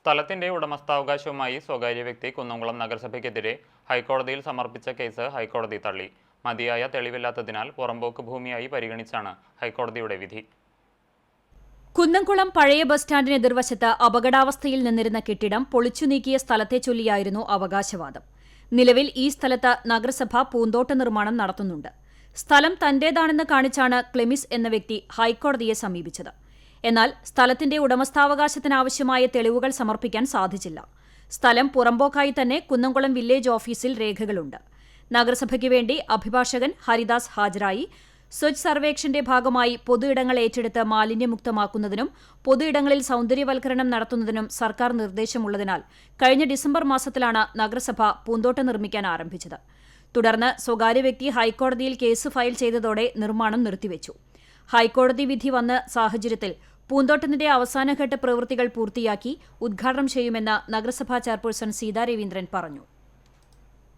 സ്ഥലത്തിന്റെ ഉടമസ്ഥാവകാശവുമായി സ്വകാര്യ വ്യക്തി കുന്നംകുളം നഗരസഭയ്ക്കെതിരെ ഹൈക്കോടതിയിൽ സമർപ്പിച്ച കേസ് ഹൈക്കോടതി തള്ളി. മതിയായ തെളിവില്ലാത്തതിനാൽ പുറമ്പോക്ക് ഭൂമിയായി പരിഗണിച്ചാണ് ഹൈക്കോടതിയുടെ വിധി. കുന്നംകുളം പഴയ ബസ് സ്റ്റാൻഡിന് എതിർവശത്ത് അപകടാവസ്ഥയിൽ നിന്നിരുന്ന കെട്ടിടം പൊളിച്ചു നീക്കിയ സ്ഥലത്തെ ചൊല്ലിയായിരുന്നു അവകാശവാദം. നിലവിൽ ഈ സ്ഥലത്ത് നഗരസഭ പൂന്തോട്ട നിർമ്മാണം നടത്തുന്നുണ്ട്. സ്ഥലം തന്റേതാണെന്ന് കാണിച്ചാണ് ക്ലെമിസ് എന്ന വ്യക്തി ഹൈക്കോടതിയെ സമീപിച്ചത്. എന്നാൽ സ്ഥലത്തിന്റെ ഉടമസ്ഥാവകാശത്തിനാവശ്യമായ തെളിവുകൾ സമർപ്പിക്കാൻ സാധിച്ചില്ല. സ്ഥലം പുറമ്പോക്കായി തന്നെ കുന്നംകുളം വില്ലേജ് ഓഫീസിൽ രേഖകളുണ്ട്. നഗരസഭയ്ക്ക് വേണ്ടി അഭിഭാഷകൻ ഹരിദാസ് ഹാജരായി. സ്വച്ഛ് സർവേക്ഷന്റെ ഭാഗമായി പൊതുയിടങ്ങൾ ഏറ്റെടുത്ത് മാലിന്യമുക്തമാക്കുന്നതിനും പൊതുയിടങ്ങളിൽ സൗന്ദര്യവൽക്കരണം നടത്തുന്നതിനും സർക്കാർ നിർദ്ദേശമുള്ളതിനാൽ കഴിഞ്ഞ ഡിസംബർ മാസത്തിലാണ് നഗരസഭ പൂന്തോട്ടം നിർമ്മിക്കാൻ ആരംഭിച്ചത്. തുടർന്ന് സ്വകാര്യ വ്യക്തി ഹൈക്കോടതിയിൽ കേസ് ഫയൽ ചെയ്തതോടെ നിർമ്മാണം നിർത്തിവെച്ചു. ഹൈക്കോടതി വിധി വന്ന സാഹചര്യത്തിൽ പൂന്തോട്ടത്തിന്റെ അവസാനഘട്ട പ്രവൃത്തികൾ പൂർത്തിയാക്കി ഉദ്ഘാടനം ചെയ്യുമെന്ന് നഗരസഭാ ചെയർപേഴ്സൺ സീതാ രവീന്ദ്രൻ പറഞ്ഞു.